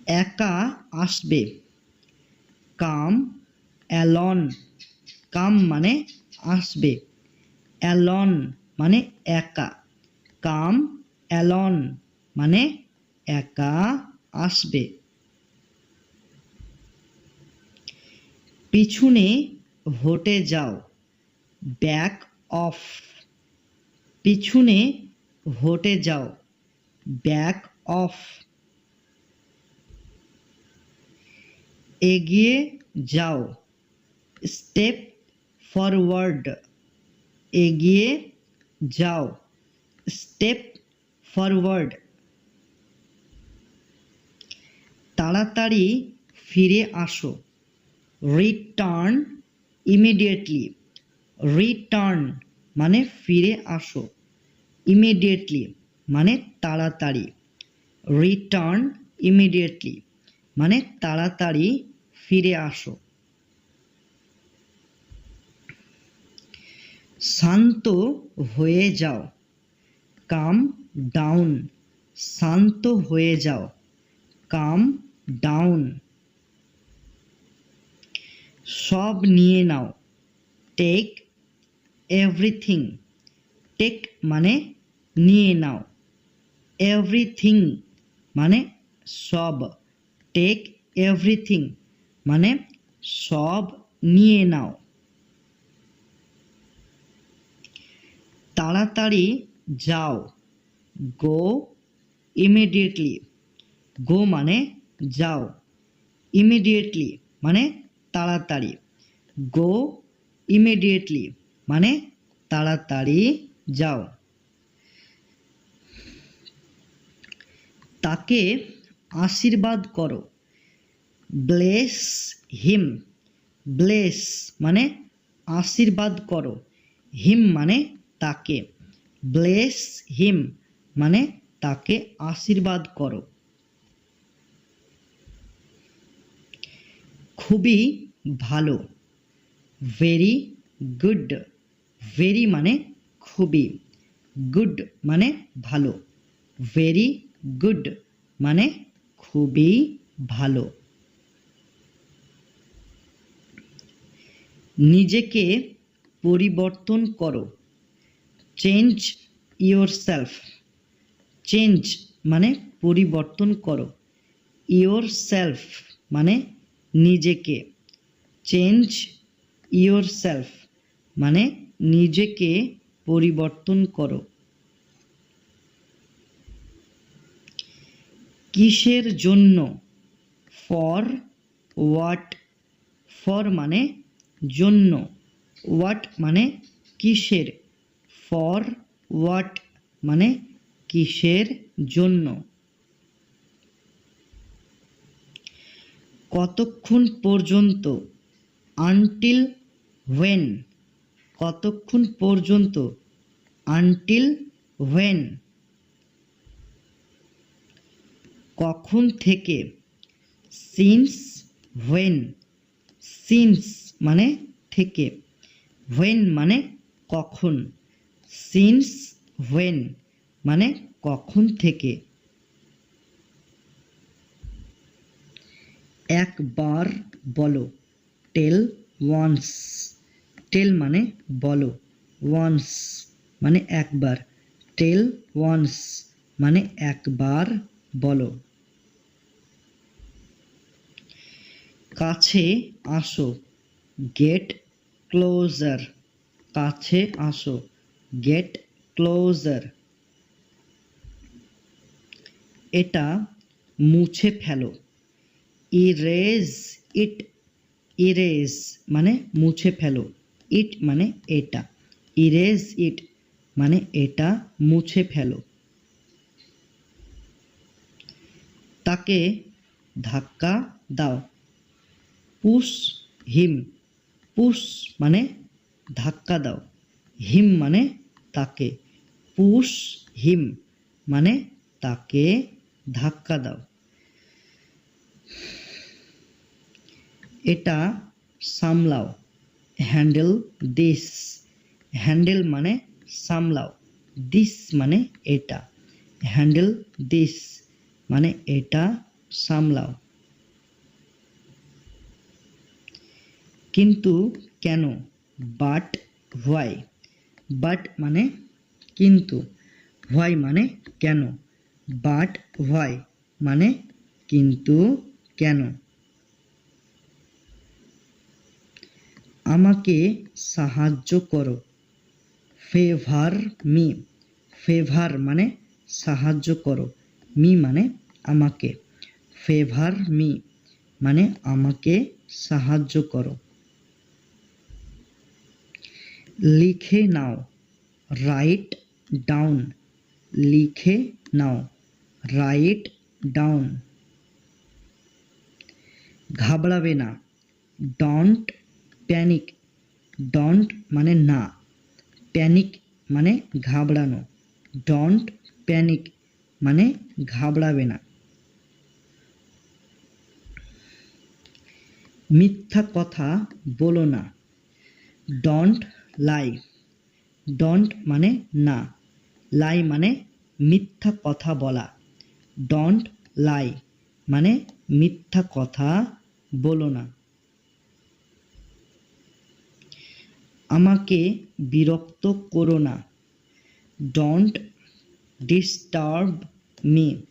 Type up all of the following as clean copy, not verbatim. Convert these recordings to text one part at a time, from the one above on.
একা আসবে, কাম অ্যালন, কাম মানে আসবে, অ্যালন মানে একা, কাম অ্যালন মানে একা আসবে। পিছনে হটে যাও, ব্যাক অফ, পিছনে হটে যাও, ব্যাক অফ। এগিয়ে যাও, স্টেপ ফরওয়ার্ড, এগিয়ে যাও, স্টেপ ফরওয়ার্ড। তাড়াতাড়ি ফিরে আসো, রিটার্ন ইমিডিয়েটলি, রিটার্ন মানে ফিরে আসো, ইমিডিয়েটলি মানে তাড়াতাড়ি, রিটার্ন ইমিডিয়েটলি মানে তাড়াতাড়ি ফিরে আসো। শান্ত হয়ে যাও, কাম ডাউন, শান্ত হয়ে যাও, কাম ডাউন। সব নিয়ে নাও, টেক এভরিথিং, টেক মানে নিয়ে নাও, এভরিথিং মানে সব, টেক এভরিথিং মানে সব নিয়ে নাও। তাড়াতাড়ি যাও, গো ইমিডিয়েটলি, গো মানে যাও, ইমিডিয়েটলি মানে তাড়াতাড়ি, গো ইমিডিয়েটলি মানে তাড়াতাড়ি যাও। তাকে আশীর্বাদ করো, ব্লেস হিম, ব্লেস মানে আশীর্বাদ করো, হিম মানে তাকে, ব্লেস হিম মানে তাকে আশীর্বাদ করো। খুবই ভালো, ভেরি গুড, ভেরি মানে খুবই, গুড মানে ভালো, ভেরি গুড মানে খুবই ভালো। নিজেকে পরিবর্তন করো, চেঞ্জ ইয়োরসেলফ, চেঞ্জ মানে পরিবর্তন করো, ইয়োরসেলফ মানে নিজেকে, চেঞ্জ ইয়োরসেলফ মানে নিজেকে পরিবর্তন করো। কিসের জন্য, ফর হোয়াট, ফর মানে জন্য, হোয়াট মানে কিসের, ফর হোয়াট মানে কিসের জন্য। কতক্ষণ পর্যন্ত, আনটিল হোয়েন, কতক্ষণ পর্যন্ত, আনটিল হোয়েন। কখন থেকে, সিন্স হোয়েন, সিন্স মানে থেকে, হোয়েন মানে কখন, সিন্স হোয়েন মানে কখন থেকে। একবার বলো, টেল ওয়ান্স, টেল মানে বলো, ওয়ান্স মানে একবার, টেল ওয়ান্স মানে একবার বলো। কাছে আসো, গেট ক্লোজার, কাছে আসো, গেট ক্লোজার। এটা মুছে ফেলো, ইরেজ ইট, ইরেজ মানে মুছে ফেলো, ইট মানে এটা, ইরেজ ইট মানে এটা মুছে ফেলো। তাকে ধাক্কা দাও, পুশ হিম, পুশ মানে ধাক্কা দাও, হিম মানে তাকে, পুশ হিম মানে তাকে ধাক্কা দাও। এটা সামলাও, হ্যান্ডেল দিস, হ্যান্ডেল মানে সামলাও, দিস মানে এটা, হ্যান্ডেল দিস মানে এটা সামলাও। কিন্তু কেন, বাট হোয়াই। বাট মানে কিন্তু, হোয়াই মানে কেন, বাট হোয়াই মানে কিন্তু কেন। আমাকে সাহায্য করো, ফেভার মি। ফেভার মানে সাহায্য করো, মি মানে আমাকে, ফেভার মি মানে আমাকে সাহায্য করো। লিখে নাও, রাইট ডাউন। লিখে নাও, রাইট ডাউন। ঘাবড়াবে না, ডোন্ট প্যানিক। ডোন্ট মানে না, প্যানিক মানে ঘাবড়ানো, ডোন্ট প্যানিক মানে ঘাবড়াবে না। মিথ্যা কথা বলো না, ডোন্ট লাই। ডোন্ট মানে না, লাই মানে মিথ্যা কথা বলা, ডোন্ট লাই মানে মিথ্যা কথা বলো না। আমাকে বিরক্ত করো না, ডোন্ট ডিস্টার্ব মি।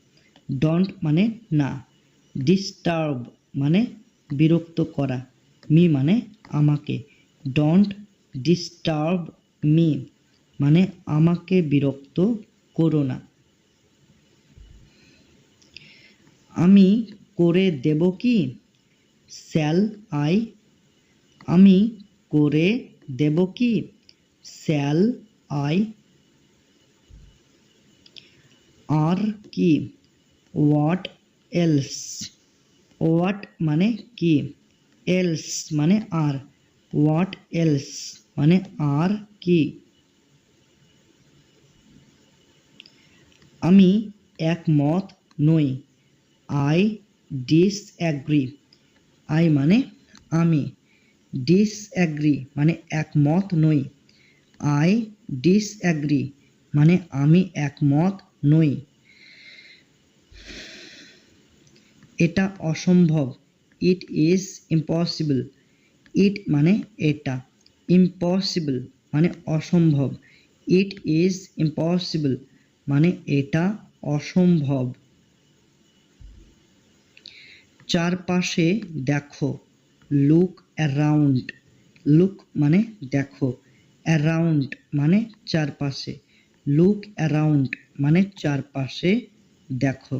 ডোন্ট মানে না, ডিস্টার্ব মানে বিরক্ত করা, মি মানে আমাকে, ডোন্ট ডিস্টার্ব মি মানে আমাকে বিরক্ত করো না। আমি করে দেব কি, শ্যাল আই। আমি করে দেব কি, শ্যাল আই। আর কি, হোয়াট এলস। হোয়াট মানে কি, এলস মানে আর, হোয়াট এলস মানে আর কি। আমি একমত নই, আই ডিসঅ্যাগ্রি। আই মানে আমি, ডিসঅ্যাগ্রি মানে একমত নই, আই ডিসঅ্যাগ্রি মানে আমি একমত নই। এটা অসম্ভব, ইট ইজ ইম্পসিবল। ইট মানে এটা, ইম্পসিবল মানে অসম্ভব, ইট ইজ ইম্পসিবল মানে এটা অসম্ভব। চারপাশে দেখো, লুক অ্যারাউন্ড। লুক মানে দেখো, অ্যারাউন্ড মানে চারপাশে, লুক অ্যারাউন্ড মানে চারপাশে দেখো।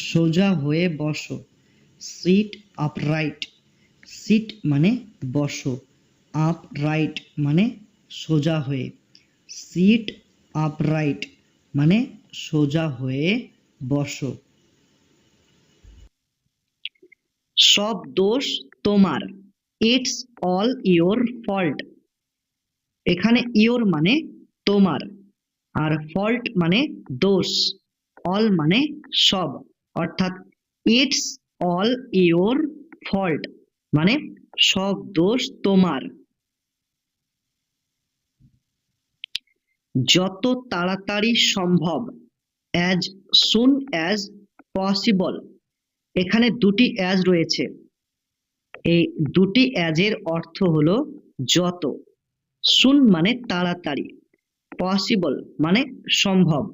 সোজা হয়ে বসো, সিট আপরাইট। সিট মানে বসো, আপরাইট মানে সোজা হয়ে, সিট আপরাইট মানে সোজা হয়ে বসো। সব দোষ তোমার, ইটস অল ইয়োর ফল্ট। এখানে ইয়োর মানে তোমার, আর ফল্ট মানে দোষ, অল মানে সব, অর্থাৎ ইটস অল ইয়োর ফল্ট মানে সব দোষ তোমার। যত তাড়াতাড়ি সম্ভব, অ্যাজ সুন অ্যাজ পসিবল। এখানে দুটি অ্যাজ রয়েছে, এই দুটি অ্যাজের অর্থ হলো যত। সুন মানে তাড়াতাড়ি, পসিবল মানে সম্ভব,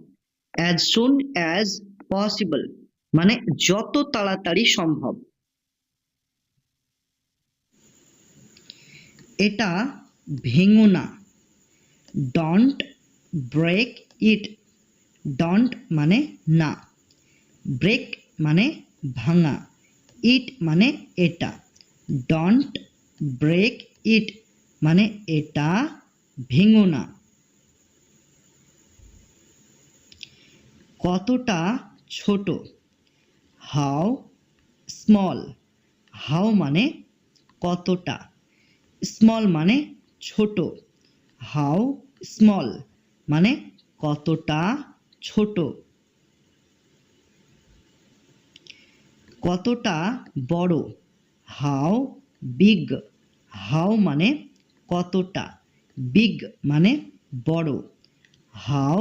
অ্যাজ সুন অ্যাজ পসিবল মানে যত তাড়াতাড়ি সম্ভব। এটা ভেঙো না, ডোন্ট ব্রেক ইট। ডোন্ট মানে না, ব্রেক মানে ভাঙা, ইট মানে এটা, ডোন্ট ব্রেক ইট মানে এটা ভেঙো না। কতটা ছোট, হাউ স্মল। হাউ মানে কতটা, স্মল মানে ছোট, হাউ স্মল মানে কতটা ছোট। কতটা বড়, হাউ বিগ। হাউ মানে কতটা, বিগ মানে বড়, হাউ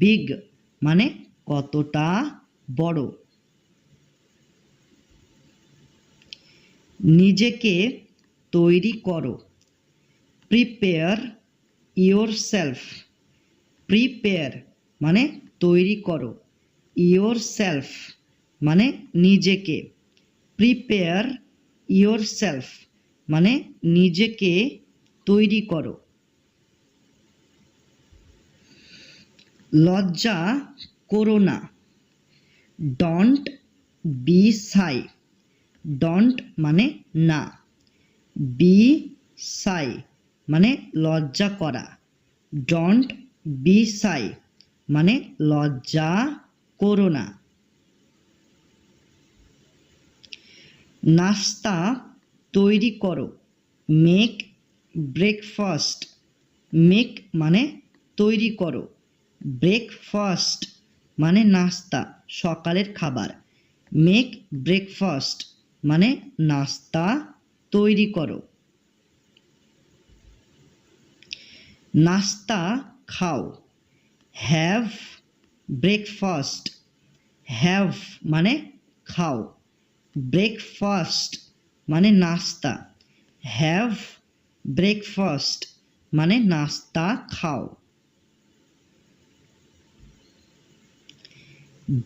বিগ মানে কতটা বড়। নিজেকে তৈরি করো, প্রিপেয়ার ইয়োরসেলফ। প্রিপেয়ার মানে তৈরি করো, ইয়োরসেলফ মানে নিজেকে। প্রিপেয়ার ইয়োরসেলফ মানে নিজেকে তৈরি করো। লজ্জা করো না, ডোন্ট বি শাই। ডোন্ট মানে না, বি শাই মানে লজ্জা করা। ডোন্ট বি শাই মানে লজ্জা করো না। নাস্তা তৈরি করো, মেক ব্রেকফাস্ট। মেক মানে তৈরি করো, ব্রেকফাস্ট মানে নাস্তা, সকালের খাবার। মেক ব্রেকফাস্ট মানে নাস্তা তৈরি করো। নাস্তা খাও, হ্যাভ ব্রেকফাস্ট। হ্যাভ মানে খাও, ব্রেকফাস্ট মানে নাস্তা। হ্যাভ ব্রেকফাস্ট মানে নাস্তা খাও।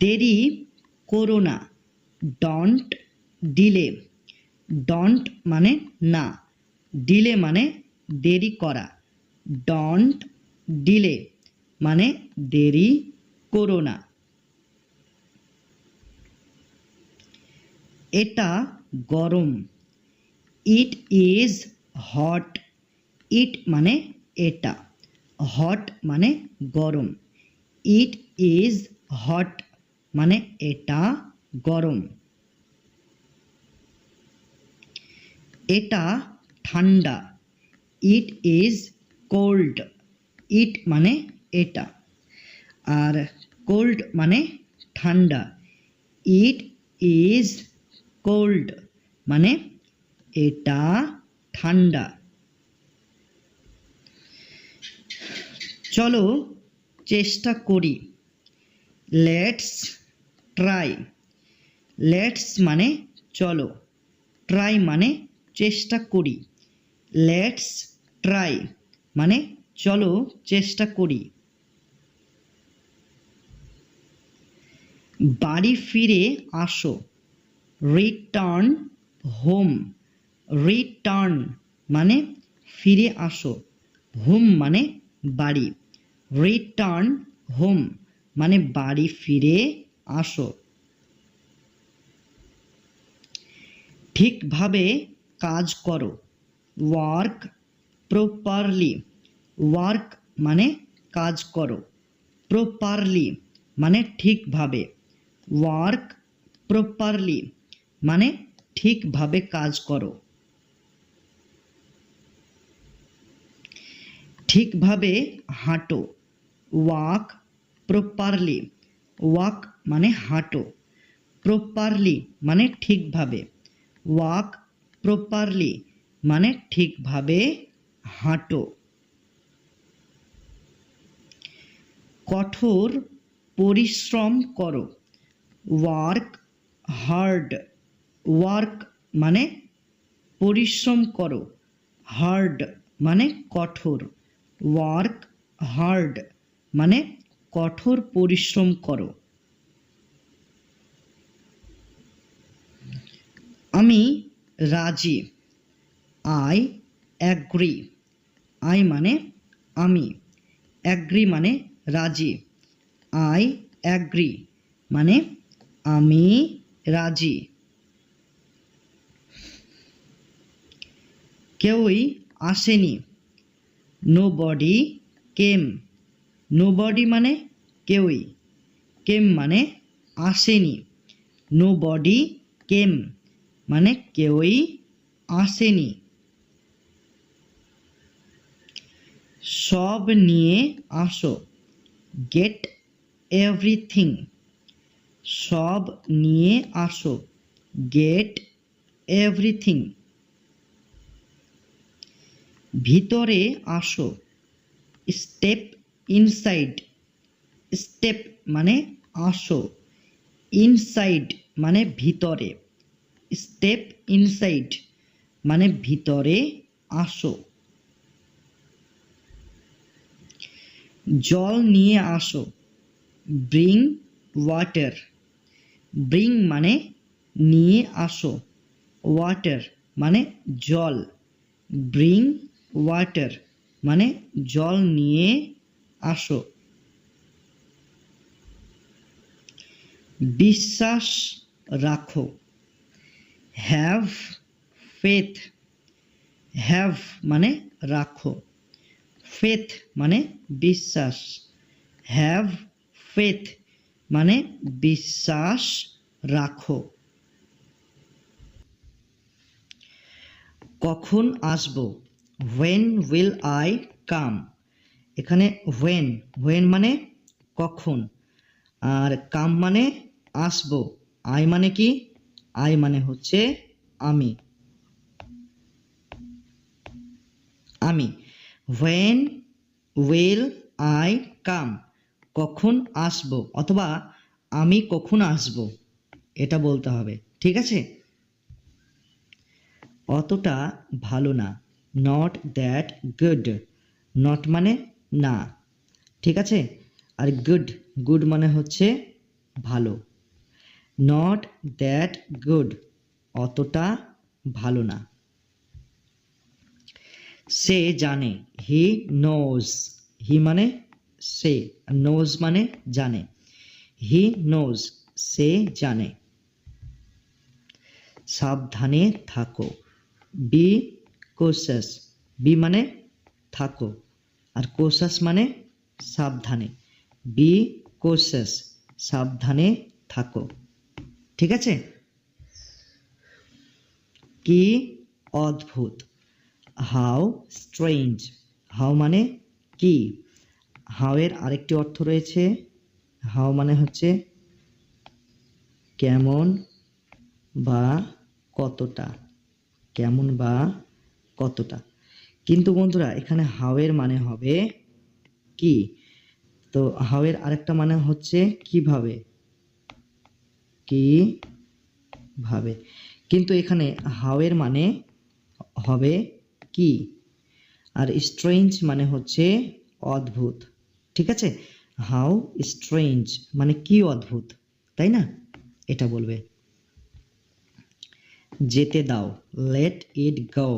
দেরি করো না, ডোন্ট ডিলে। ডোন্ট মানে না, ডিলে মানে দেরি করা। ডোন্ট ডিলে মানে দেরি করো না। এটা গরম, ইট ইজ হট। ইট মানে এটা, হট মানে গরম। ইট ইজ হট মানে এটা গরম। এটা ঠান্ডা, ইট ইজ কোল্ড। ইট মানে এটা, আর কোল্ড মানে ঠান্ডা। ইট ইজ কোল্ড মানে এটা ঠান্ডা। চলো চেষ্টা করি, লেটস ট্রাই। লেটস মানে চলো, ট্রাই মানে চেষ্টা করি। লেটস ট্রাই মানে চলো চেষ্টা করি। বাড়ি ফিরে আসো, রিটার্ন হোম। রিটার্ন মানে ফিরে আসো, হোম মানে বাড়ি। রিটার্ন হোম মানে বাড়ি ফিরে আসো। ঠিকভাবে কাজ করো, ওয়ার্ক প্রপারলি। ওয়ার্ক মানে কাজ করো, প্রপারলি মানে ঠিকভাবে। ওয়ার্ক প্রপারলি মানে ঠিকভাবে কাজ করো। ঠিকভাবে হাঁটো, ওয়াক প্রপারলি। ওয়াক মানে হাঁটো, প্রপারলি মানে ঠিকভাবে। ওয়াক প্রপারলি মানে ঠিকভাবে হাঁটো। কঠোর পরিশ্রম করো, ওয়ার্ক হার্ড। ওয়ার্ক মানে পরিশ্রম করো, হার্ড মানে কঠোর। ওয়ার্ক হার্ড মানে কঠোর পরিশ্রম করো। আমি রাজি, আই অ্যাগ্রি। আই মানে আমি, অ্যাগ্রি মানে রাজি। আই অ্যাগ্রি মানে আমি রাজি। কেউই আসেনি, নোবডি কেম। নোবডি মানে কেউই, কেম মানে আসেনি। নোবডি কেম মানে কেউই আসেনি। সব নিয়ে আসো, গেট এভরিথিং। সব নিয়ে আসো, গেট এভরিথিং। ভিতরে আসো, স্টেপ ইনসাইড। স্টেপ মানে আসো। ইনসাইড মানে ভিতরে, স্টেপ ইনসাইড মানে ভিতরে আসো। জল নিয়ে আসো, ব্রিং ওয়াটার। ব্রিং মানে নিয়ে আসো, ওয়াটার মানে জল। ব্রিং ওয়াটার মানে জল নিয়ে আসো। বিশ্বাস রাখো, হ্যাভ ফেথ। হ্যাভ মানে রাখো, ফেথ মানে বিশ্বাস। হ্যাভ ফেথ মানে বিশ্বাস রাখো। কখন আসবো, when will I come। এখানে when মানে কখন, আর come মানে আসবো। I মানে কি, I মানে হচ্ছে আমি। আমি, when will I come, কখন আসবো অথবা আমি কখন আসবো এটা বলতে হবে, ঠিক আছে। অতটা ভালো না, নট দ্যাট গুড। নট মানে না, ঠিক আছে। আর গুড, গুড মানে হচ্ছে ভালো। নট দ্যাট গুড, অতটা ভালো না। সে জানে, হি নোজ। হি মানে সে, নোজ মানে জানে। হি নোজ, সে জানে। সাবধানে থাকো, বি কোশাস। বি মানে থাকো, আর কোশাস মানে সাবধানে। বি কোশাস, সাবধানে থাকো, ঠিক আছে। কি অদ্ভুত, হাউ স্ট্রেঞ্জ। হাউ মানে কি, হাউ এর আরেকটি অর্থ রয়েছে। হাউ মানে হচ্ছে কেমন বা কতটা, কেমন বা কতটা। কিন্তু বন্ধুরা এখানে হাউ এর মানে হবে কি, তো হাউ এর আরেকটা মানে হচ্ছে কিভাবে, কিভাবে। কিন্তু এখানে হাউ এর মানে হবে কি, আর স্ট্রেঞ্জ মানে হচ্ছে অদ্ভুত, ঠিক আছে। হাউ স্ট্রেঞ্জ মানে কি অদ্ভুত, তাই না, এটা বলবে। যেতে দাও, let it go.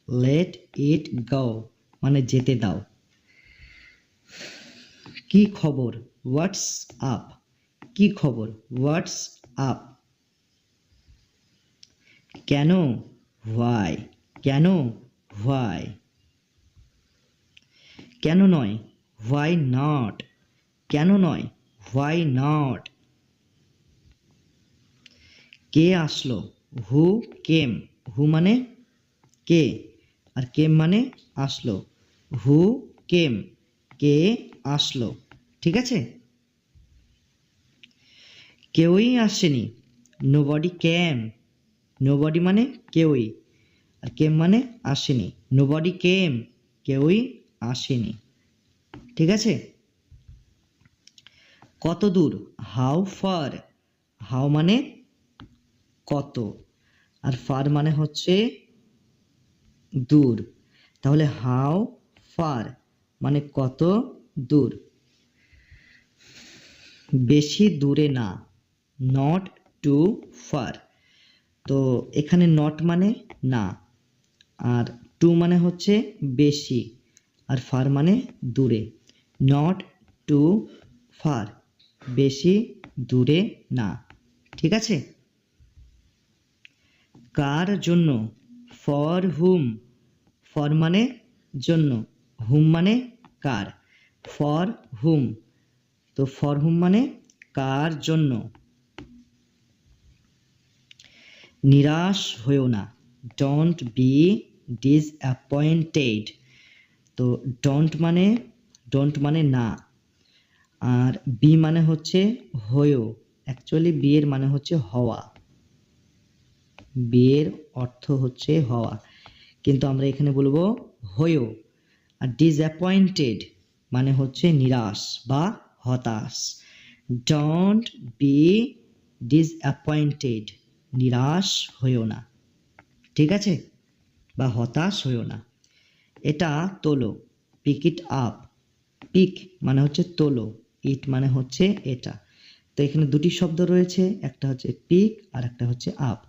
Let it গো মানে যেতে দাও। কি খবর, হোয়াটস আপ। কি খবর, হোয়াটস আপ। কেন, হোয়াই। কেন, হোয়াই। কেন নয়, হোয়াই নট। কেন নয়, হোয়াই নট। কে আসলো, হু কেম। হু মানে কে, আর কেম মানে আসলো। হু কেম, কে আসলো, ঠিক আছে। কেউই আসেনি, নোবডি কেম। নোবডি মানে কেউই, আর কেম মানে আসেনি। নোবডি কেম, কেউই আসেনি, ঠিক আছে। কত দূর, হাউ ফার। হাউ মানে কত, আর ফার মানে হচ্ছে দূর। তাহলে হাউ ফার মানে কত দূর। বেশি দূরে না, নট টু ফার। তো এখানে নট মানে না, আর টু মানে হচ্ছে বেশি, আর ফার মানে দূরে। নট টু ফার, বেশি দূরে না, ঠিক আছে। কার জন্য, ফর হুম। ফর মানে জন্য, হুম মানে কার। ফর হুম, তো ফর হুম মানে কার জন্য। নিরাশ হয়েও না, ডোন্ট বি ডিসঅ্যাপয়েন্টেড। তো ডোন্ট মানে না, আর বি মানে হচ্ছে হয়েও। অ্যাকচুয়ালি বি এর মানে হচ্ছে হওয়া, বি এর অর্থ হচ্ছে হওয়া, কিন্তু আমরা এখানে বলবো হয়েও। আর ডিসঅ্যাপয়েন্টেড মানে হচ্ছে নিরাশ বা হতাশ। ডোন্ট বি ডিসঅ্যাপয়েন্টেড, নিরাশ হইও না, ঠিক আছে, বা হতাশ হইও না। এটা তোলো, পিক ইট আপ, পিক মানে হচ্ছে তোলো, ইট মানে হচ্ছে এটা। তো এখানে দুটি শব্দ রয়েছে, একটা হচ্ছে পিক আর একটা হচ্ছে আপ।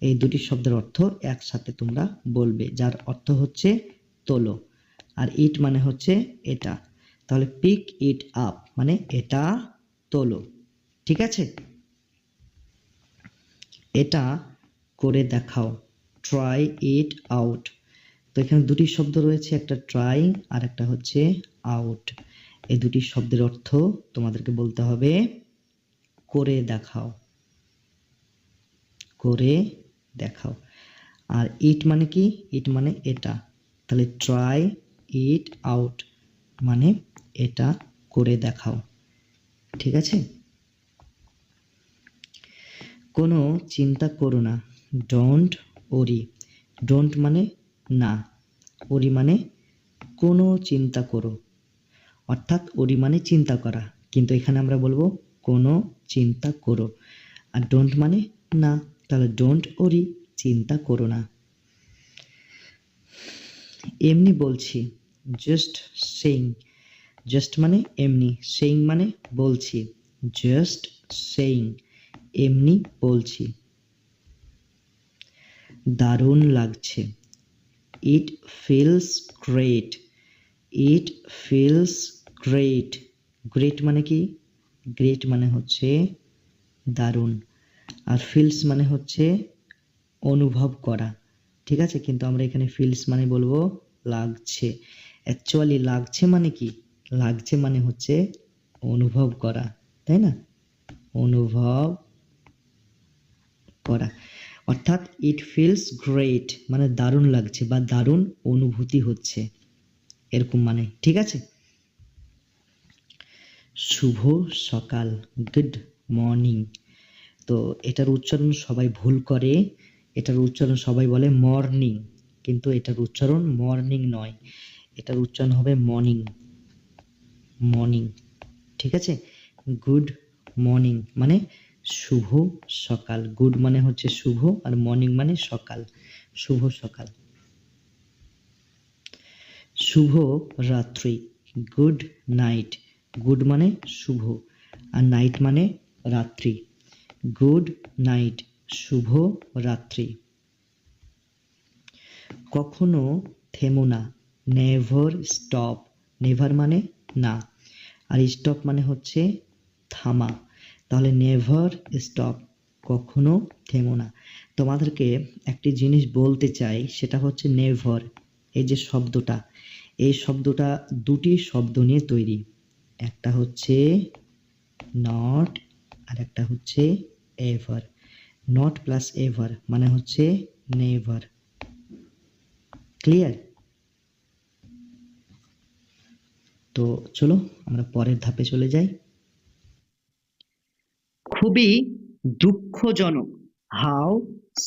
এই দুটি শব্দের অর্থ একসাথে তোমরা বলবে, যার অর্থ হচ্ছে তোলো, আর ইট মানে হচ্ছে এটা। তাহলে পিক ইট আপ মানে এটা তোলো, ঠিক আছে। এটা করে দেখাও, ট্রাই ইট আউট। তো এখানে দুটি শব্দ রয়েছে, একটা ট্রাই আর একটা হচ্ছে আউট। এই দুটি শব্দের অর্থ তোমাদেরকে বলতে হবে করে দেখাও, করে দেখাও। আর ইট মানে কি? ইট মানে এটা, তাহলে ট্রাই ইট আউট মানে এটা করে দেখাও, ঠিক আছে। কোনো চিন্তা করো না, ডোন্ট ওরি। ডোন্ট মানে না, ওরি মানে কোনো চিন্তা করো, অর্থাৎ ওরি মানে চিন্তা করা, কিন্তু এখানে আমরা বলবো কোনো চিন্তা করো। আর ডোন্ট মানে না, তাহলে ডোন্ট ওরি, চিন্তা করো না। এমনি বলছি, জাস্ট সেইং। জাস্ট মানে এমনি, সেইং মানে বলছি, জাস্ট সেইং এমনি বলছি। দারুণ লাগছে, it feels great. It feels great. Great মানে কি? গ্রেট মানে হচ্ছে দারুণ, আর ফিলস মানে হচ্ছে অনুভব করা, ঠিক আছে, কিন্তু আমরা এখানে ফিলস মানে বলবো লাগছে। অ্যাকচুয়ালি লাগছে মানে কি? লাগছে মানে হচ্ছে অনুভব করা, তাই না? অনুভব করা, অর্থাৎ ইট ফিলস গ্রেট মানে দারুণ লাগছে বা দারুণ অনুভূতি হচ্ছে, এরকম মানে, ঠিক আছে। শুভ সকাল, গুড মর্নিং। তো এটার উচ্চারণ সবাই ভুল করে, এটার উচ্চারণ সবাই বলে মর্নিং, কিন্তু এটার উচ্চারণ মর্নিং নয়, এটার উচ্চারণ হবে মর্নিং, মর্নিং, ঠিক আছে। গুড মর্নিং মানে শুভ সকাল, গুড মানে হচ্ছে শুভ আর মর্নিং মানে সকাল, শুভ সকাল। শুভ রাত্রি, গুড নাইট। গুড মানে শুভ আর নাইট মানে রাত্রি, গুড নাইট, শুভ রাত্রি। কখনো থেমো না, নেভার স্টপ। নেভার মানে না, আর স্টপ মানে হচ্ছে থামা, তাহলে নেভার স্টপ, কখনো থেমো না। তোমাদেরকে একটি জিনিস বলতে চাই, সেটা হচ্ছে নেভার। এই যে শব্দটা, এই শব্দটা দুটি শব্দ নিয়ে তৈরি, একটা হচ্ছে নট আর একটা হচ্ছে এভার। নট প্লাস এভার মানে হচ্ছে নেভার, ক্লিয়ার? তো চলো আমরা পরের ধাপে চলে যাই। খুবই দুঃখজনক, হাউ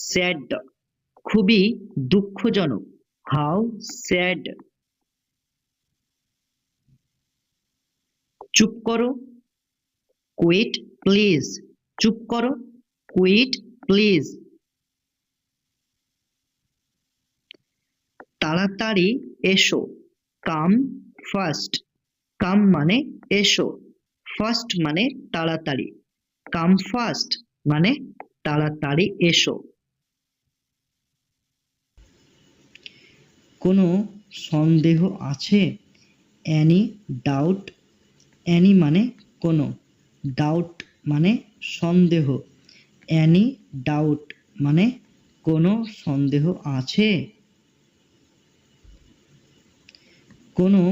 স্যাড। খুবই দুঃখজনক, হাউ স্যাড। চুপ করো, কুইট প্লিজ। চুপ করো, কুইট প্লিজ। তাড়াতাড়ি এসো, কাম ফার্স্ট। কাম মানে এসো, ফার্স্ট মানে তাড়াতাড়ি, কাম ফার্স্ট মানে তাড়াতাড়ি এসো। কোনো সন্দেহ আছে? Annie doubt. অ্যানি মানে কোনো, ডাউট মানে সন্দেহ, অ্যানি ডাউট মানে কোনো সন্দেহ আছে? কোনো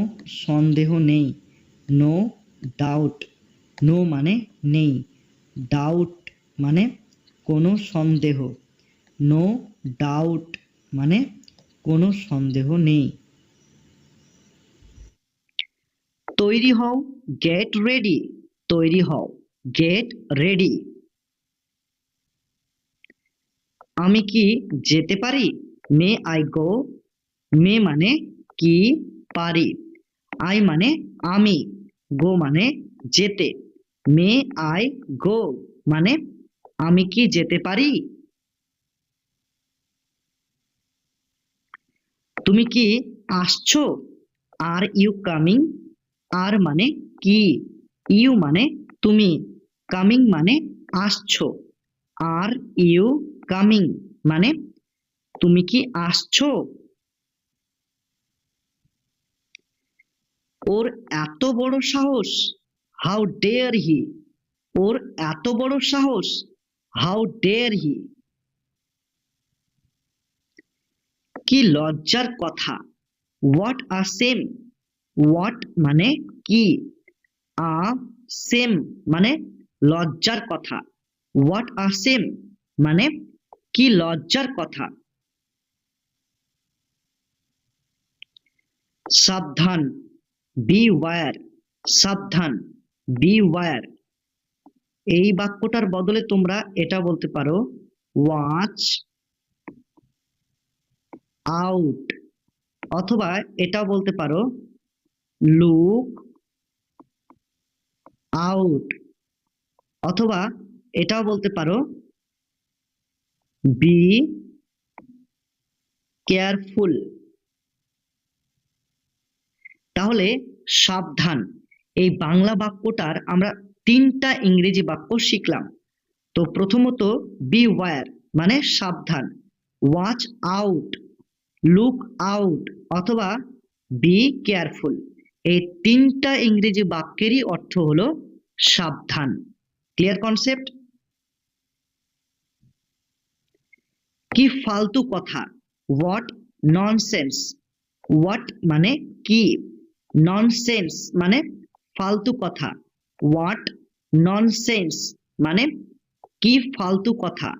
সন্দেহ নেই, নো ডাউট। নো মানে নেই, ডাউট মানে কোনো সন্দেহ, নো ডাউট মানে কোনো সন্দেহ নেই। তৈরি হও, গেট রেডি। তৈরি হও, গেট রেডি। আমি কি যেতে পারি? May I go. মে মানে কি, পারি, আই মানে আমি, গো মানে যেতে, মে আই গো মানে আমি কি যেতে পারি? তুমি কি আসছো? Are you coming? আর মানে কি, ইউ মানে তুমি, কামিং মানে আসছো। আর ইউ কামিং মানে তুমি কি আসছো? ওর এত বড় সাহস, হাউ ডেয়ার হি! ওর এত বড় সাহস, হাউ ডেয়ার হি! কি লজ্জার কথা, হোয়াট আ সেম! হোয়াট মানে কি, আ সেম মানে লজ্জার কথা, হোয়াট আ সেম মানে কি লজ্জার কথা। সাবধান, বি ওয়ার! সাবধান, বি ওয়ার! এই বাক্যটার বদলে তোমরা এটা বলতে পারো, ওয়াচ আউট, অথবা এটাও বলতে পারো, লুক আউট, অথবা এটাও বলতে পারো, বি কেয়ারফুল। তাহলে সাবধান এই বাংলা বাক্যটার আমরা তিনটা ইংরেজি বাক্য শিখলাম। তো প্রথমত বি ওয়ার মানে সাবধান, ওয়াচ আউট, লুক আউট, অথবা বি কেয়ারফুল। এই তিনটা ইংরেজি বাক্যেরই অর্থ হলো সাবধান। Clear concept? কি ফালতু কথা, হোয়াট ননসেন্স! হোয়াট মানে কি, ননসেন্স মানে ফালতু কথা, হোয়াট ননসেন্স মানে কি ফালতু কথা।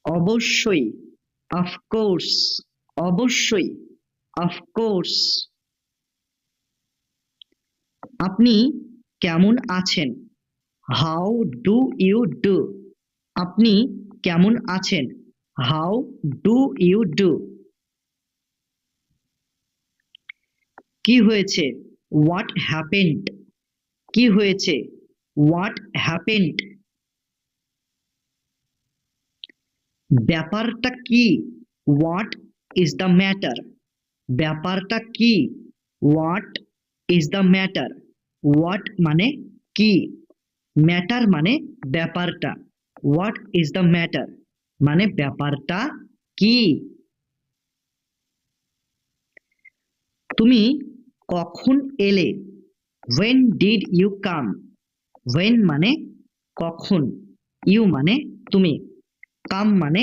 অবশ্যই, অফকোর্স, অবশ্যই, অফকোর্স। আপনি কেমন আছেন, হাউ ডু ইউ ডু! আপনি কেমন আছেন, হাউ ডু ইউ ডু! কি হয়েছে, হোয়াট হ্যাপেন্ড! কি হয়েছে, হোয়াট হ্যাপেন্ড! ব্যাপারটা কি, হোয়াট ইজ দ্য ম্যাটার! ব্যাপারটা কি, what is the matter! What মানে কি, ম্যাটার মানে ব্যাপারটা, হোয়াট ইজ দ্য ম্যাটার মানে ব্যাপারটা কি। তুমি কখন এলে, when did you come! when মানে কখন, ইউ মানে তুমি, কাম মানে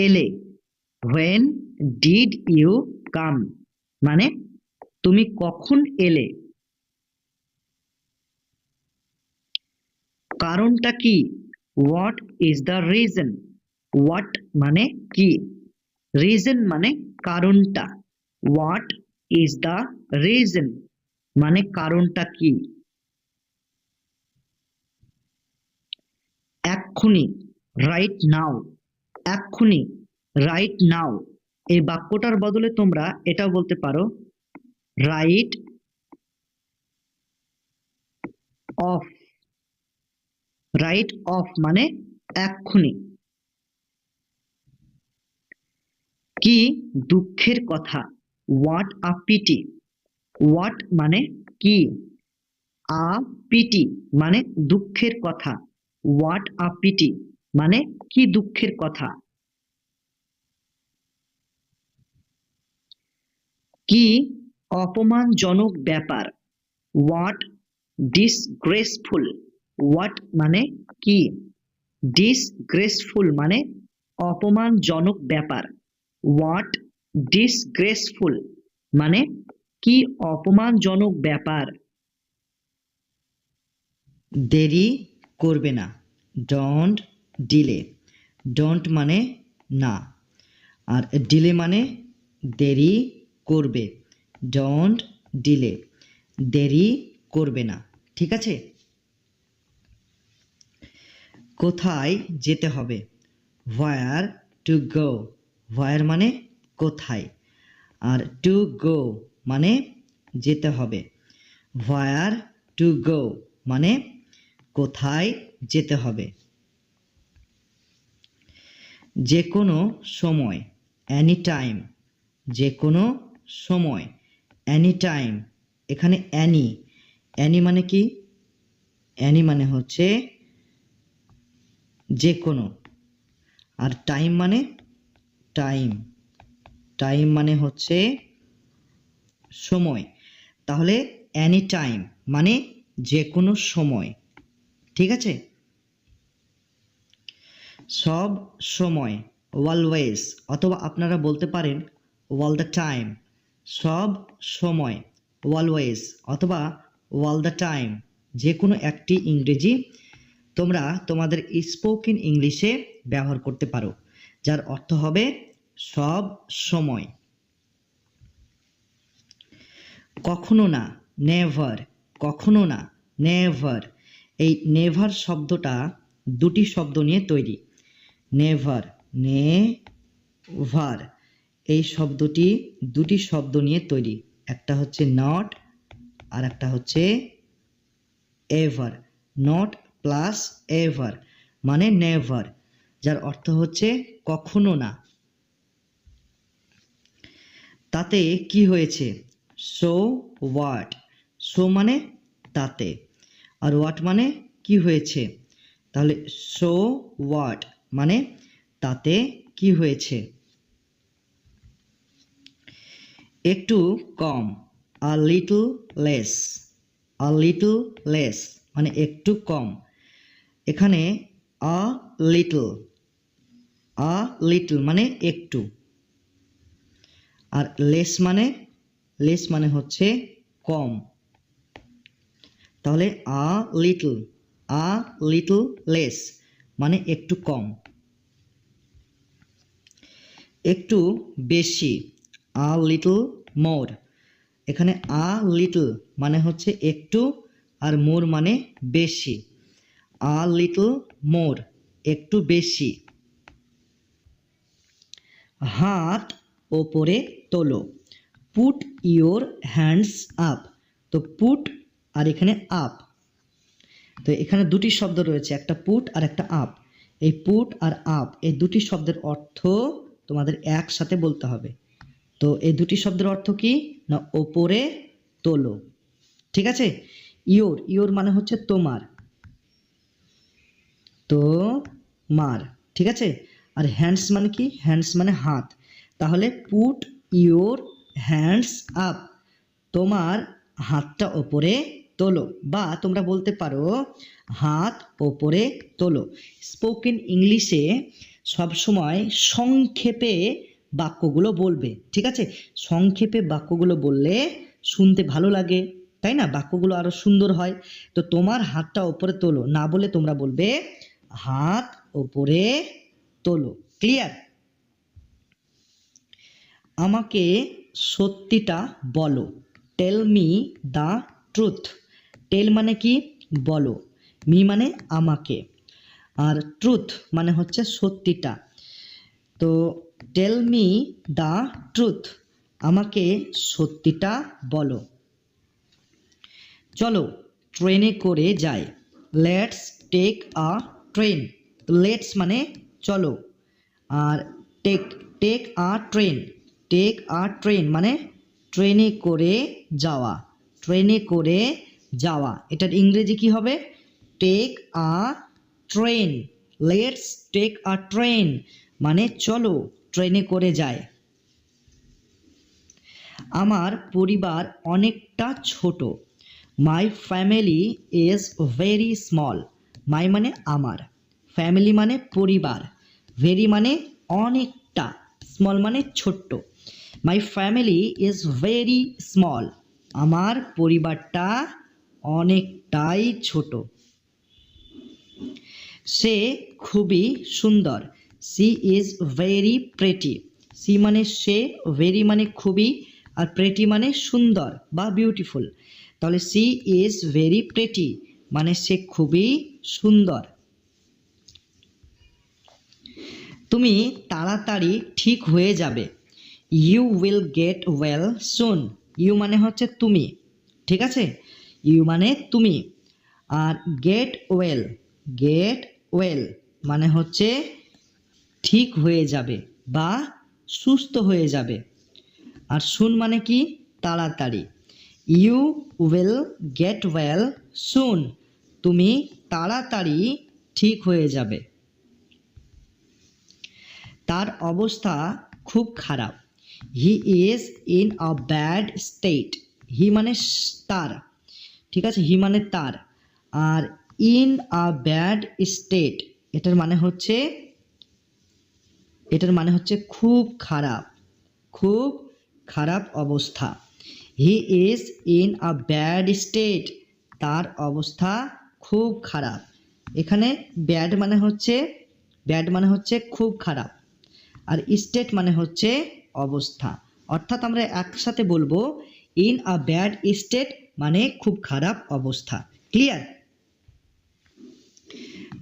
এলে, when did you come মানে তুমি কখন এলে। কারণটা কি, what is the reason! What মানে কি, রিজন মানে কারণটা, হোয়াট ইজ দ্য রিজন মানে কারণটা কি। এক্ষুনি, রাইট নাও! এক্ষুনি, রাইট নাও! এই বাক্যটার বদলে তোমরা এটাও বলতে পারো, রাইট অফ! রাইট অফ মানে এক্ষুনি। কি দুঃখের কথা, হোয়াট আ পিটি! হোয়াট মানে কি, আ পিটি মানে দুঃখের কথা, হোয়াট আ পিটি মানে কি দুঃখের কথা। কি অপমানজনক ব্যাপার, হোয়াট ডিসগ্রেসফুল! হোয়াট মানে কি, ডিসগ্রেসফুল মানে অপমানজনক ব্যাপার, হোয়াট ডিসগ্রেসফুল মানে কি অপমানজনক ব্যাপার। দেরি করবে না, ডোন্ট ডিলে! ডোন্ট মানে না, আর ডিলে মানে দেরি করবে, ডোন্ট ডিলে! দেরি করবে না। ঠিক আছে? কোথায় যেতে হবে, হোয়ার টু গো! হোয়ার মানে কোথায়, আর টু গো মানে যেতে হবে, where to go মানে কোথায় যেতে হবে। যে কোনো সময় এনি টাইম, যে কোনো সময় এনি টাইম। এখানে অ্যানি, অ্যানি মানে কি? অ্যানি মানে হচ্ছে যে কোনো, আর টাইম মানে টাইম, টাইম মানে হচ্ছে সময়। তাহলে এনি টাইম মানে যে কোনো সময়, ঠিক আছে? সব সময় অলওয়েজ, অথবা আপনারা বলতে পারেন অল দ্য টাইম। সব সময় অলওয়েজ অথবা অল দ্য টাইম, যে কোনো একটি ইংরেজি তোমরা তোমাদের স্পোকেন ইংলিশে ব্যবহার করতে পারো, যার অর্থ হবে সব সময়। কখনো না, নেভার, কখনো না, নেভার। এই নেভার শব্দটা দুটি শব্দ নিয়ে তৈরি। নেভার, নেভার, এই শব্দটি দুটি শব্দ নিয়ে তৈরি। একটা হচ্ছে নট আর একটা হচ্ছে এভার। নট প্লাস এভার মানে নেভার, যার অর্থ হচ্ছে কখনো না। তাতে কি হয়েছে? সো হোয়াট, সো মানে তাতে, আর হোয়াট মানে কি হয়েছে। তাহলে সো হোয়াট মানে তাতে কি হয়েছে। একটু কম, a little less, a little less মানে একটু কম। এখানে আ লিটল, আ লিটল মানে একটু, আর লেস মানে হচ্ছে কম। তাহলে আ লিটল লেস মানে একটু কম। একটু বেশি, আ লিটল মোর। এখানে আ লিটল মানে হচ্ছে একটু, আর মোর মানে বেশি। আ লিটল মোর একটু বেশি। হাত ওপরে তোলো, পুট ইওর হ্যান্ডস আপ। তো পুট আর এখানে আপ, তো এখানে দুটি শব্দ রয়েছে, একটা পুট আর একটা আপ। এই পুট আর আপ এই দুটি শব্দের অর্থ তোমাদের একসাথে বলতে হবে। তো এই দুটি শব্দের অর্থ কি না, ওপরে তোলো, ঠিক আছে? ইওর, ইওর মানে হচ্ছে তোমার, তো মার, ঠিক আছে? আর হ্যান্ডস মানে কি? হ্যান্ডস মানে হাত। তাহলে পুট ইওর হ্যান্ডস আপ, তোমার হাতটা ওপরে তোলো, বা তোমরা বলতে পারো হাত ওপরে তোলো। স্পোকেন ইংলিশে সবসময় সংক্ষেপে বাক্যগুলো বলবে, ঠিক আছে? সংক্ষেপে বাক্যগুলো বললে শুনতে ভালো লাগে, তাই না? বাক্যগুলো আরো সুন্দর হয়। তো তোমার হাতটা ওপরে তোলো না বলে তোমরা বলবে হাত ওপরে তোলো। ক্লিয়ার? আমাকে সত্যিটা বলো, টেল মি দ্য ট্রুথ। টেল মানে কি? বলো। মি মানে আমাকে, আর ট্রুথ মানে হচ্ছে সত্যিটা। তো টেল মি দ্য ট্রুথ, আমাকে সত্যিটা বলো। চলো ট্রেনে করে যাই, let's take a train. Let's মানে চলো, আর take, take a train, take a train মানে ট্রেনে করে যাওয়া, ট্রেনে করে যাওয়া। এটার ইংরেজি কি হবে? Take a train. Let's take a train মানে চলো ট্রেনে করে যায়। আমার পরিবার অনেকটা ছোট, my family is very small. My মানে আমার, ফ্যামিলি মানে পরিবার, ভেরি মানে অনেকটা, স্মল মানে ছোট্ট। My family is very small, আমার পরিবারটা অনেকটাই ছোট। সে খুবই সুন্দর, she is very pretty. She মানে সে, ভেরি মানে খুবই, আর প্রেটি মানে সুন্দর বা বিউটিফুল। তাহলে সি ইজ ভেরি প্রেটি মানে সে খুবই সুন্দর। তুমি তাড়াতাড়ি ঠিক হয়ে যাবে, you will get well soon. You মানে হচ্ছে তুমি, ঠিক আছে? ইউ মানে তুমি। আর গেট ওয়েল মানে হচ্ছে ঠিক হয়ে যাবে বা সুস্থ হয়ে যাবে। আর সুন মানে কি? তাড়াতাড়ি। You will get well soon, তুমি তাড়াতাড়ি ঠিক হয়ে যাবে। তার অবস্থা খুব খারাপ। He is in a bad state. He মানে তার, ঠিক আছে, হি মানে তার। আর ইন আ ব্যাড স্টেট এটার মানে হচ্ছে খুব খারাপ, খুব খারাপ অবস্থা। He is in a bad state, তার অবস্থা খুব খারাপ। এখানে ব্যাড মানে হচ্ছে খুব খারাপ, আর স্টেট মানে হচ্ছে অবস্থা। অর্থাৎ আমরা একসাথে বলবো ইন আ ব্যাড স্টেট মানে খুব খারাপ অবস্থা। ক্লিয়ার?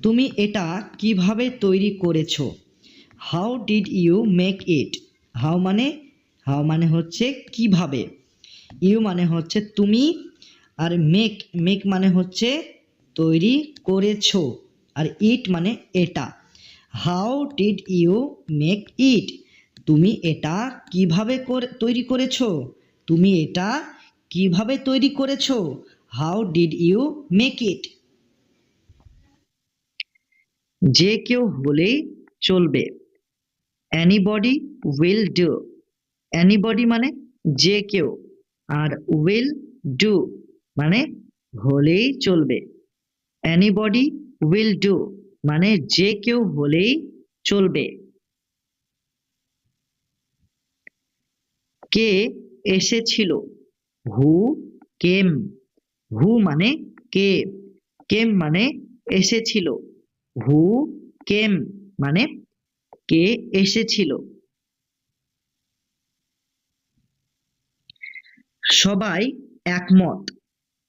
তুমি এটা কিভাবে তৈরি করেছো? How did you make it? How মানে হচ্ছে কিভাবে, ইউ মানে হচ্ছে তুমি, আর মেক মানে হচ্ছে তৈরি করেছো, আর ইট মানে এটা। How did you make it? তুমি এটা কিভাবে তৈরি করেছো? তুমি এটা কিভাবে তৈরি করেছো? How did you make it? যে কেউ হলেই চলবে। anybody will do. anybody মানে যে কেউ, আর will do মানে হলেই চলবে। anybody will do মানে যে কেউ হলেই চলবে। কে এসেছিল? হু কেম। হু মানে কে, কেম মানে এসেছিল। হু কেম মানে কে এসেছিল। সবাই একমত।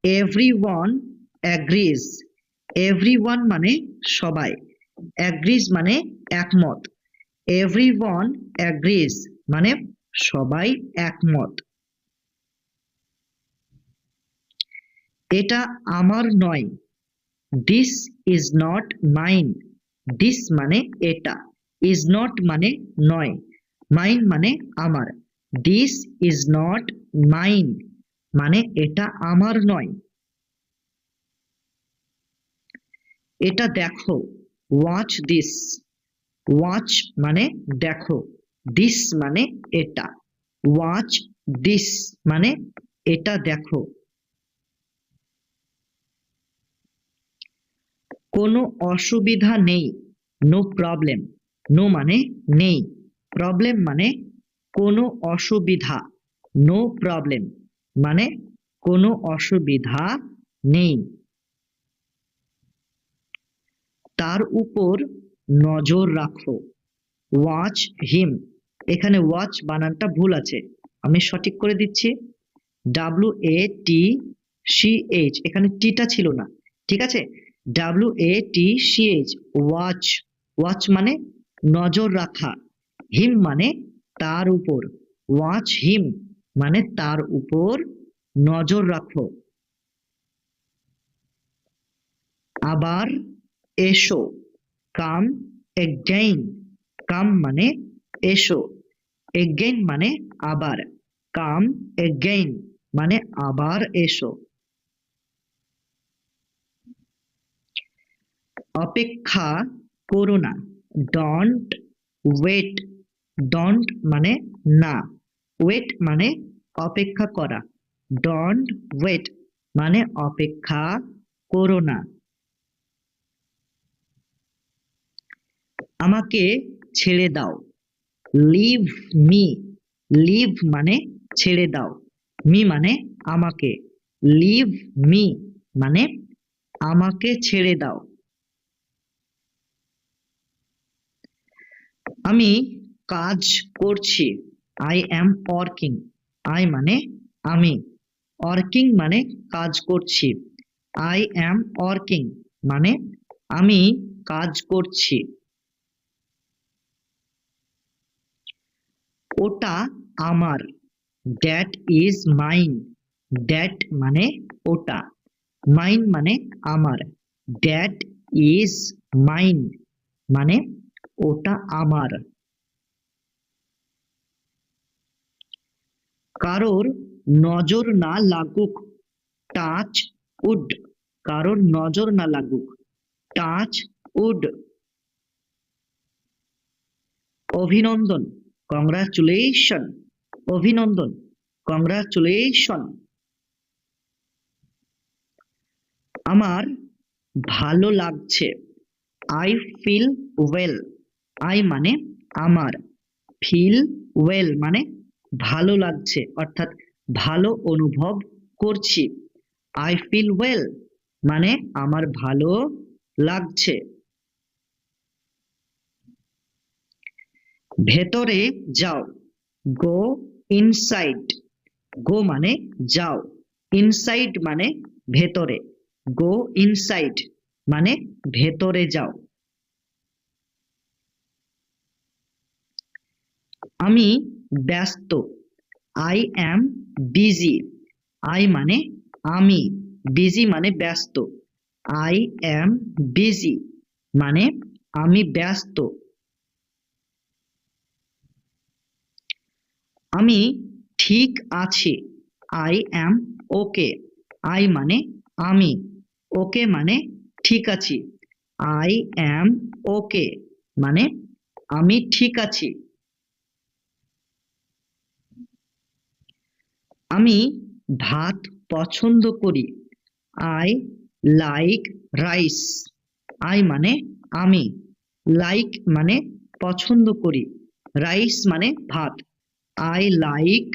Everyone agrees. এভরিওয়ান মানে সবাই, অ্যাগ্রিজ মানে একমত। এভরিওয়ান অ্যাগ্রিজ মানে সবাই একমত। এটা আমার নয়। This is not mine. This মানে এটা, ইজ নট মানে নয়, মাইন মানে আমার। দিস ইজ নট মাইন মানে এটা আমার নয়। এটা দেখো। Watch this. ওয়াচ মানে দেখো, দিস মানে এটা। ওয়াচ দিস মানে এটা দেখো। কোনো অসুবিধা নেই। No problem. নো মানে নেই, প্রবলেম মানে কোনো অসুবিধা। নো প্রবলেম মানে কোনো অসুবিধা নেই। তার উপর নজর রাখো। ওয়াচ হিম। এখানে ওয়াচ বানানটা ভুল আছে, আমি সঠিক করে দিচ্ছি। WATCH, এখানে টিটা ছিল না, ঠিক আছে। WATCH, watch. ওয়াচ মানে নজর রাখা। হিম মানে তার উপর। ওয়াচ হিম মানে তার উপর নজর রাখো। আবার এসো। কাম এগেইন। কাম মানে এসো, এগেইন মানে আবার। কাম এগেইন মানে আবার এসো। অপেক্ষা করো না। Don't wait. ডোন্ট মানে না, ওয়েট মানে অপেক্ষা করা। ডোন্ট ওয়েট মানে অপেক্ষা করো না। আমাকে ছেড়ে দাও। Leave me. লিভ মানে ছেড়ে দাও, মি মানে আমাকে। লিভ মি মানে আমাকে ছেড়ে দাও। আমি কাজ করছি। I am working. আই মানে আমি, ওয়ার্কিং মানে কাজ করছি। আই অ্যাম ওয়ার্কিং মানে আমি কাজ করছি। ওটা আমার। That is mine. দ্যাট মানে ওটা, মাইন মানে আমার, দ্যাট ইজ মাইন মানে ওটা আমার। কারোর নজর না লাগুক, টাচ উড, কারোর নজর না লাগুক, টাচ উড। অভিনন্দন, কংগ্রাচুলেশন, অভিনন্দন, কংগ্রাচুলেশন। আমার ভালো লাগছে, আই ফিল ওয়েল, আই মানে আমার, ফিল ওয়েল মানে ভালো লাগছে অর্থাৎ ভালো অনুভব করছি। আই ফিল ওয়েল মানে আমার ভালো লাগছে। ভেতরে যাও, গো ইনসাইড, গো মানে যাও, ইনসাইড মানে ভেতরে, গো ইনসাইড মানে ভেতরে যাও। আমি ব্যস্ত, আই অ্যাম বিজি, আই মানে আমি, বিজি মানে ব্যস্ত, আই অ্যাম বিজি মানে আমি ব্যস্ত। আমি ঠিক আছি, আই অ্যাম ওকে, আই মানে আমি, ওকে মানে ঠিক আছি, আই অ্যাম ওকে মানে আমি ঠিক আছি। আমি ভাত পছন্দ করি, আই লাইক রাইস, আই মানে আমি, লাইক মানে পছন্দ করি, রাইস মানে ভাত, আই লাইক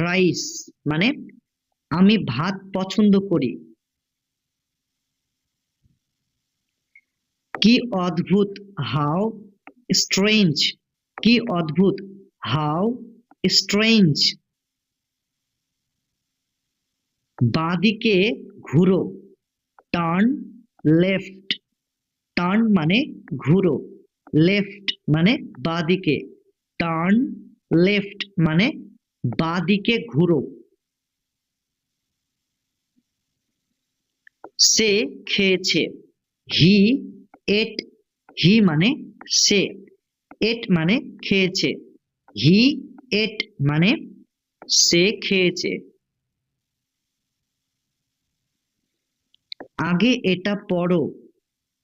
রাইস মানে আমি ভাত পছন্দ করি। কি অদ্ভুত, হাউ স্ট্রেঞ্জ, কি অদ্ভুত, হাউ স্ট্রেঞ্জ। বাঁদিকে ঘুরো, টার্ন লেফট, টার্ন মানে ঘুরো, লেফট মানে বাঁদিকে, টার্ন লেফট মানে বাঁদিকে ঘুরো। সে খেয়েছে, হি এট, হি মানে সে, এট মানে খেয়েছে, হি এট মানে সে খেয়েছে। আগে এটা পড়ো,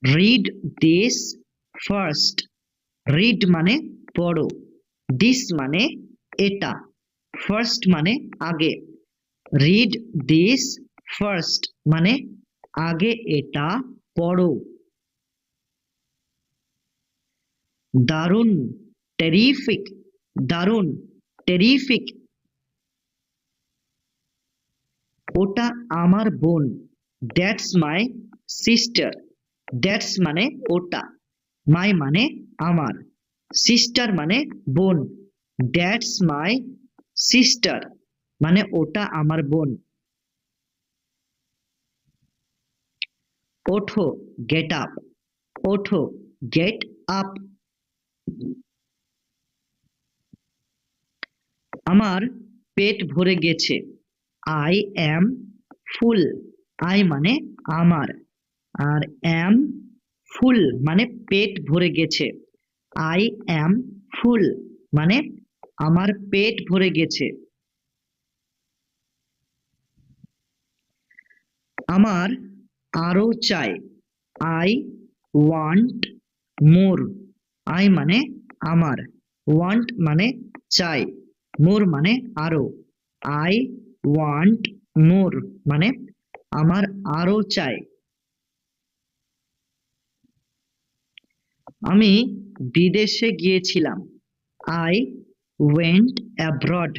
রিড দিস ফার্স্ট, রিড মানে পড়ো, দিস মানে এটা, ফার্স্ট মানে আগে, রিড দিস ফার্স্ট মানে আগে এটা পড়ো। দারুণ, টেরিফিক, দারুণ, টেরিফিক। ওটা আমার বোন, দ্যাটস মাই সিস্টার, দ্যাটস মানে ওটা, মাই মানে আমার, সিস্টার মানে বোন, দ্যাটস মাই সিস্টার মানে ওটা আমার বোন। ওঠো, গেট আপ, ওঠো, গেট আপ। আমার পেট ভরে গেছে, আই অ্যাম ফুল, আই মানে আমার, আর অ্যাম ফুল মানে পেট ভরে গেছে, আই অ্যাম ফুল মানে আমার পেট ভরে গেছে। আমার আরো চাই, আই ওয়ান্ট মোর, আই মানে আমার, ওয়ান্ট মানে চাই, মোর মানে আরো, আই ওয়ান্ট মোর মানে আমার আরো চাই। আমি বিদেশে গিয়েছিলাম, আই ওয়েন্ট অ্যাব্রড,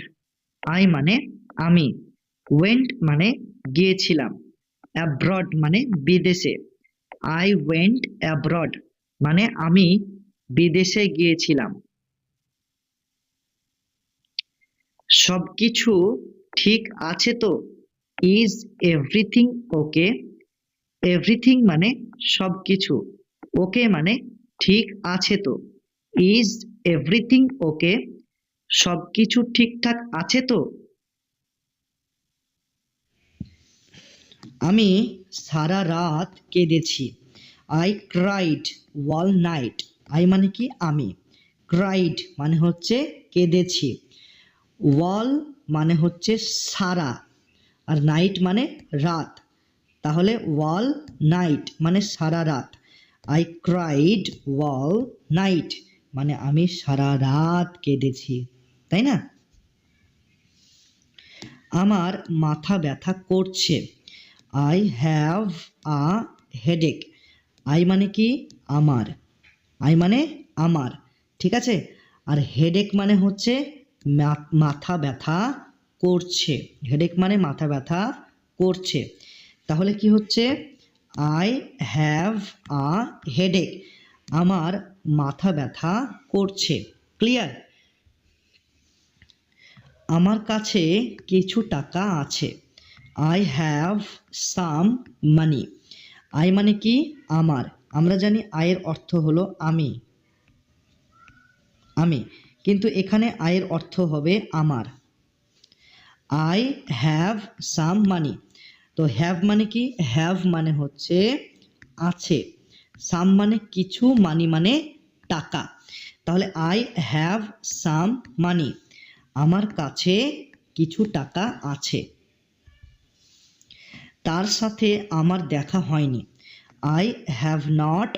আই মানে আমি, ওয়েন্ট মানে গিয়েছিলাম, অ্যাব্রড মানে বিদেশে, আই ওয়েন্ট অ্যাব্রড মানে আমি বিদেশে গিয়েছিলাম। সবকিছু ঠিক আছে তো, ইজ এভরিথিং ওকে, এভরিথিং মানে সবকিছু, ওকে মানে ঠিক আছে তো, ইজ এভরিথিং ওকে সবকিছু ঠিকঠাক আছে তো। আমি সারা রাত কেঁদেছি। I cried all night. I মানে কি আমি, ক্রাইড মানে হচ্ছে কেঁদেছি, ওয়াল মানে হচ্ছে সারা, আর নাইট মানে রাত, তাহলে ওয়াল নাইট মানে সারা রাত। আই ক্রাইড ওয়াল নাইট মানে আমি সারা রাত কেঁদেছি, তাই না? আমার মাথা ব্যথা করছে। I have a headache. I মানে কি আমার, আই মানে আমার, ঠিক আছে। আর হেডেক মানে হচ্ছে মাথা ব্যথা করছে, হেডেক মানে মাথা ব্যথা করছে। তাহলে কি হচ্ছে, আই হ্যাভ আ হেডেক, আমার মাথা ব্যথা করছে। ক্লিয়ার? আমার কাছে কিছু টাকা আছে। I have some money. I মানে কি আমার, আমরা জানি আয়ের অর্থ হলো আমি, আমি, কিন্তু এখানে আয়ের অর্থ হবে আমার। আই হ্যাভ সাম মানি। তো হ্যাভ মানে কি, হ্যাভ মানে হচ্ছে আছে, সাম মানে কিছু, মানি মানে টাকা। তাহলে আই হ্যাভ সাম মানি, আমার কাছে কিছু টাকা আছে। তার সাথে আমার দেখা হয়নি। I have not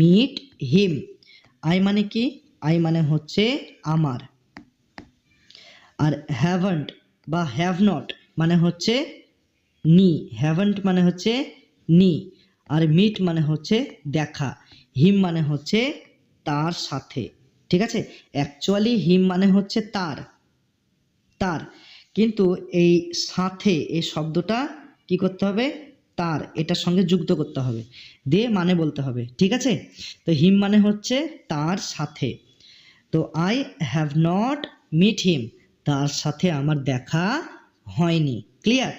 meet him. I মানে কি, আই মানে হচ্ছে আমার, আর হ্যাভন্ট বা হ্যাভ নট মানে হচ্ছে নি, হ্যাভন্ট মানে হচ্ছে নি, আর মিট মানে হচ্ছে দেখা, হিম মানে হচ্ছে তার সাথে, ঠিক আছে। অ্যাকচুয়ালি হিম মানে হচ্ছে তার, তার, কিন্তু এই সাথে এই শব্দটা কি করতে হবে, তার, এটার সঙ্গে যুক্ত করতে হবে, দিয়ে মানে বলতে হবে, ঠিক আছে। তো হিম মানে হচ্ছে তার সাথে। তো I have not meet him, তার সাথে আমার দেখা হয়নি। ক্লিয়ার?